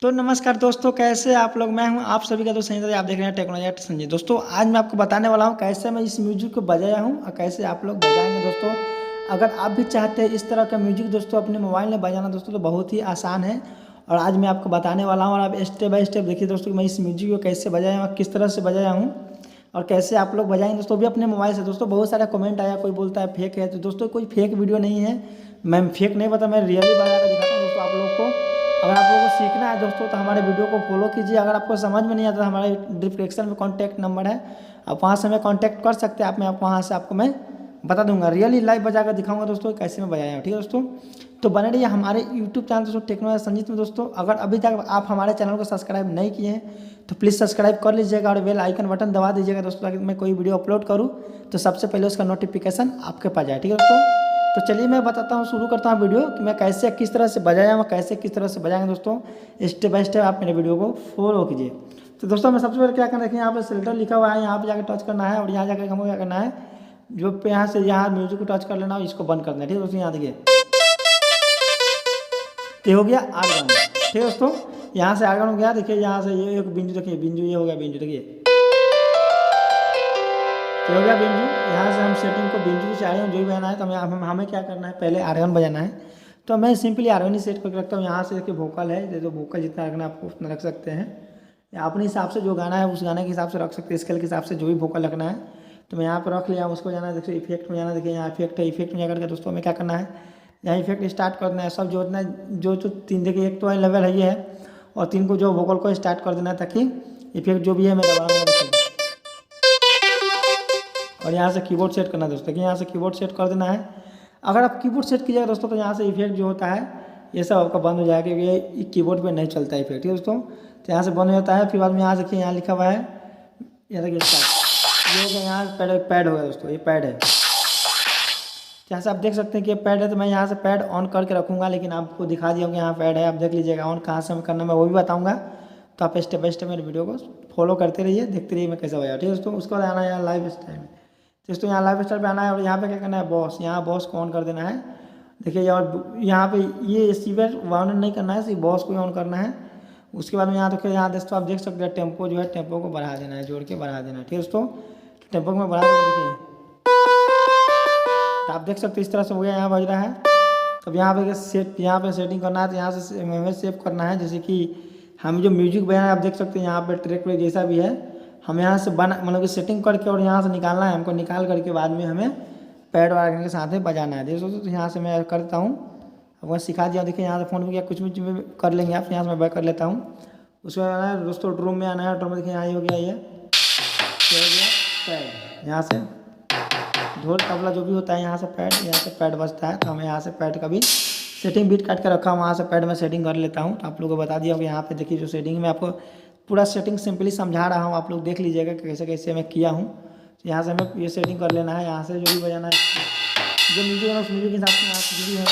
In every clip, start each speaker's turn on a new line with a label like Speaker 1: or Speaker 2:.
Speaker 1: तो नमस्कार दोस्तों, कैसे आप लोग। मैं हूं आप सभी का दोस्त संजय। आप देख रहे हैं टेक्नोलॉजी संजय। दोस्तों आज मैं आपको बताने वाला हूं कैसे मैं इस म्यूजिक को बजाया हूं और कैसे आप लोग बजाएंगे। दोस्तों अगर आप भी चाहते हैं इस तरह का म्यूजिक दोस्तों अपने मोबाइल में बजाना दोस्तों, तो बहुत ही आसान है और आज मैं आपको बताने वाला हूँ। और आप स्टेप बाय स्टेप देखिए दोस्तों कि मैं इस म्यूजिक को कैसे बजाया हूँ, किस तरह से बजाया हूँ और कैसे आप लोग बजाएंगे दोस्तों भी अपने मोबाइल से। दोस्तों बहुत सारा कमेंट आया, कोई बोलता है फेक है, तो दोस्तों कोई फेक वीडियो नहीं है। मैं फेक नहीं बता, मैं रियली बजा कर दिखाता हूँ दोस्तों आप लोग को। अगर आप लोगों को सीखना है दोस्तों तो हमारे वीडियो को फॉलो कीजिए। अगर आपको समझ में नहीं आता तो हमारे डिस्क्रिप्शन में कॉन्टैक्ट नंबर है, आप वहाँ से हमें कॉन्टैक्ट कर सकते हैं। आप मैं आप वहाँ से आपको मैं बता दूंगा, रियली लाइव बजा कर दिखाऊंगा दोस्तों कैसे मैं बजाया हूँ। ठीक है दोस्तों, तो बने रहिए हमारे यूट्यूब चैनल दोस्तों टेक्नोलॉजी संजीत में। दोस्तों अगर अभी तक आप हमारे चैनल को सब्सक्राइब नहीं किए हैं तो प्लीज़ सब्सक्राइब कर लीजिएगा और बेल आइकन बटन दबा दीजिएगा दोस्तों, ताकि मैं कोई वीडियो अपलोड करूँ तो सबसे पहले उसका नोटिफिकेशन आपके पास जाए। ठीक है दोस्तों, तो चलिए मैं बताता हूँ, शुरू करता हूँ वीडियो कि मैं कैसे किस तरह से बजाया हूँ, कैसे किस तरह से बजाएंगे दोस्तों। स्टेप बाय स्टेप आप मेरे वीडियो को फॉलो कीजिए। तो दोस्तों मैं सबसे पहले क्या करना है, यहाँ पे सेलेक्टर लिखा हुआ है, यहाँ पे जाकर टच करना है और यहाँ जाकर हमको क्या करना है, जो पे यहाँ से यहाँ म्यूजिक को टच कर लेना और इसको बंद कर देना। ठीक है दोस्तों, यहाँ देखिए ये हो गया आर्गन। ठीक है दोस्तों, यहाँ से आर्गन हो गया। देखिए यहाँ से ये एक बिंदु, देखिए बिंदु ये हो गया बिंदु, देखिए तो हो गया बिंजू। यहाँ से हम सेटिंग को बिंजू से आए हैं, जो भी बजाना है तो हमें क्या करना है, पहले आर्गन बजाना है। तो मैं सिंपली आर्गन ही सेट करके रखता हूँ। यहाँ से देखिए वोकल है, जो वोकल जितना रखना है आपको उतना रख सकते हैं, या अपने हिसाब से जो गाना है उस गाने के हिसाब से रख सकते हैं, स्केल के हिसाब से जो भी वोकल रखना है। तो मैं यहाँ पर रख लिया। उसको जाना है देखिए इफेक्ट में जाना, देखिए यहाँ इफेक्ट है, इफेक्ट में जाकर के दोस्तों हमें क्या करना है, यहाँ इफेक्ट स्टार्ट करना है। सब जोड़ना है, जो तीन देखिए, एक तो है लेवल है ये है, और तीन को जो वोकल को स्टार्ट कर देना है, ताकि इफेक्ट जो भी है मैं दबाऊंगा। और यहाँ से कीबोर्ड सेट करना है दोस्तों, कि यहाँ से कीबोर्ड सेट कर देना है। अगर आप कीबोर्ड सेट कीजिएगा दोस्तों तो यहाँ से इफेक्ट जो होता है ये सब आपका बंद हो जाएगा, क्योंकि ये कीबोर्ड पे नहीं चलता है इफेक्ट। ठीक है दोस्तों, तो यहाँ से बंद हो जाता है। फिर बाद में यहाँ देखिए, यहाँ लिखा हुआ है, यहाँ देखिए स्टार्ट, ये हो गया। यहाँ पैड हो गया दोस्तों, ये पैड है। यहाँ से आप देख सकते हैं कि ये पैड है, तो मैं यहाँ से पैड ऑन करके रखूँगा, लेकिन आपको दिखा दिया कि यहाँ पैड है। आप देख लीजिएगा ऑन कहाँ से हमें करना, मैं वो भी बताऊँगा। तो आप स्टेप बाय स्टेप मेरे वीडियो को फॉलो करते रहिए, देखते रहिए मैं कैसे बजाऊँ। ठीक है दोस्तों, उसके बाद आना है यहाँ लाइव स्टाइल में। दोस्तों यहाँ लाइव स्टाइल पे आना है और यहाँ पे क्या करना है, बॉस, यहाँ बॉस को ऑन कर देना है। देखिए और यहाँ पे ये सीवर ऑन नहीं करना है, सिर्फ बॉस को ही ऑन करना है। उसके बाद में यहाँ देखिए, यहाँ दोस्तों आप देख सकते हैं टेम्पो जो है, टेम्पो को बढ़ा देना है, जोड़ के बढ़ा देना है। ठीक है दोस्तों, टेम्पो को मैं बढ़ा देना, देखिए तो आप देख सकते हैं इस तरह से हो गया, यहाँ बज रहा है। तब यहाँ पे यहाँ पे सेटिंग करना है, तो यहाँ से हमें सेव करना है। जैसे कि हम जो म्यूजिक बजाना है, आप देख सकते हैं यहाँ पे ट्रैक पे जैसा भी है, हम यहाँ से बना मतलब कि सेटिंग करके और यहाँ से निकालना है हमको। निकाल करके बाद में हमें पैड वार्गन के साथ में बजाना है। देखो तो यहाँ से मैं करता हूँ, आपको सिखा दिया। देखिए यहाँ से फ़ोन में क्या कुछ भी कर लेंगे आप। यहाँ से मैं बैक कर लेता हूँ। उसके बाद आना है दोस्तों ड्रूम में आना है। ड्रूम में देखिए यहाँ हो गया, ये हो गया पैड। यहाँ से ढोल तबला जो भी होता है, यहाँ से पैड, यहाँ से पैड बजता है। तो हमें यहाँ से पैड का भी सेटिंग बीट काट के रखा हूँ, वहाँ से पैड में सेटिंग कर लेता हूँ। तो आप लोगों को बता दिया कि यहाँ पे देखिए जो सेटिंग में आपको पूरा सेटिंग सिंपली समझा रहा हूँ, आप लोग देख लीजिएगा कैसे कैसे मैं किया हूँ। तो यहाँ से हमें ये सेटिंग कर लेना है। यहाँ से जो भी बजाना है, जो म्यूजिक है उस म्यूजिक के हिसाब से यहाँ से जो भी है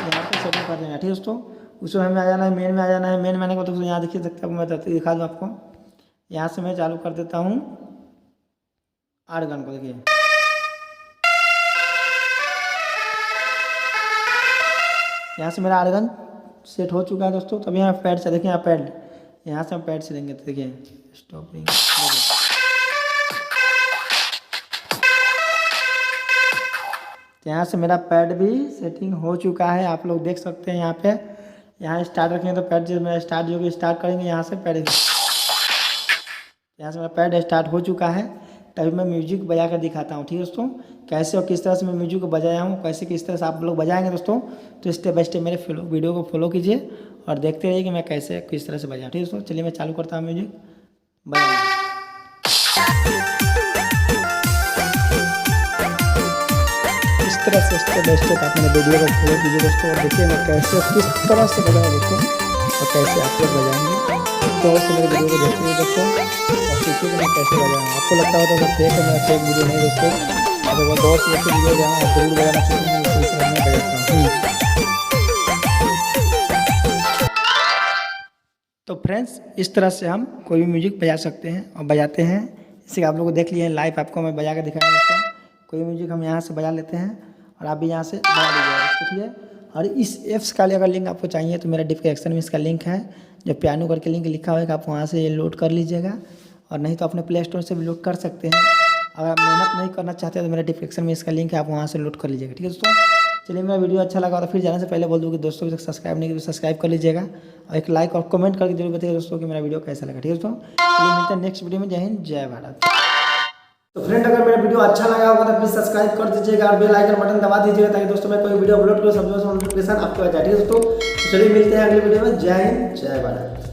Speaker 1: यहाँ पर सेटिंग कर लेना है। ठीक है दोस्तों, उसमें हमें आ जाना है, मेन में आ जाना है। मेन में आने को तो यहाँ देखिए सकते मैं दिखा दूँ आपको। यहाँ से मैं चालू कर देता हूँ आर्गन को। देखिए यहाँ से मेरा आर्गन सेट हो चुका है दोस्तों। तब यहाँ पैड से देखिए, यहाँ पैड, यहाँ से हम पैड से देंगे। तो देखिए स्टॉपिंग, यहाँ से मेरा पैड भी सेटिंग हो चुका है, आप लोग देख सकते हैं। यहाँ पे यहाँ स्टार्ट रखेंगे तो पैड जो मेरा स्टार्ट जो कि स्टार्ट करेंगे, यहाँ से पैड, यहाँ से मेरा पैड स्टार्ट हो चुका है। तभी मैं म्यूजिक बजा कर दिखाता हूँ। ठीक है दोस्तों, कैसे और किस तरह से मैं म्यूजिक को बजाया हूँ, कैसे किस तरह से आप लोग बजाएंगे दोस्तों। तो स्टेप बाय स्टेप मेरे वीडियो को फॉलो कीजिए और देखते रहिए कि मैं कैसे किस तरह से बजाऊँ। ठीक है दोस्तों, चलिए मैं चालू करता हूँ म्यूजिक बजाना। इस तरह से स्टेप बाय स्टेप आप मेरे वीडियो को फॉलो कीजिए दोस्तों, और देखिए मैं कैसे किस तरह से बजाऊँ दोस्तों, और कैसे आप लोग बजाएंगे। तो से मेरे वीडियो को देखते हुए दोस्तों और सीखिए कि मैं कैसे बजाऊँ। आपको लगता होता है फेक है, मेरा फेक वीडियो नहीं दोस्तों। अगर बहुत से अच्छे वीडियो जहाँ आप जरूर बजाना चाहिए, मैं बजाता हूँ। तो फ्रेंड्स इस तरह से हम कोई भी म्यूजिक बजा सकते हैं और बजाते हैं। इसे आप लोग को देख लिए लाइव, आपको मैं बजा के दिखाया दोस्तों। कोई म्यूजिक हम यहाँ से बजा लेते हैं और आप भी यहाँ से बजा लीजिएगा। ठीक है, और इस ऐप्स का अगर लिंक आपको चाहिए तो मेरा डिस्क्रिप्शन में इसका लिंक है, जो पियानो करके लिंक लिखा होगा, आप वहाँ से लोड कर लीजिएगा, और नहीं तो अपने प्ले स्टोर से भी लोड कर सकते हैं। अगर आप मेहनत नहीं करना चाहते तो मेरा डिस्क्रिप्शन में इसका लिंक है, आप वहाँ से लोड कर लीजिएगा। ठीक है दोस्तों, चलिए मेरा वीडियो अच्छा लगा तो फिर जाने से पहले बोल दूँ कि दोस्तों को सब्सक्राइब नहीं किया तो सब्सक्राइब कर लीजिएगा, और एक लाइक और कमेंट करके जरूर बताइए दोस्तों कि मेरा वीडियो कैसा लगा। ठीक है दोस्तों, चलिए मिलते हैं नेक्स्ट वीडियो में। जय हिंद, जय भारत। तो फ्रेंड, अगर मेरा वीडियो अच्छा लगा होगा तो प्लीज सब्सक्राइब कर दीजिएगा और बेल आइकन बटन दबा दीजिएगा, ताकि दोस्तों मैं कोई वीडियो अपलोड करूँ सबसे पहले नोटिफिकेशन आपके पास जाए। ठीक है दोस्तों, चलिए मिलते हैं अगले वीडियो में। जय हिंद, जय भारत।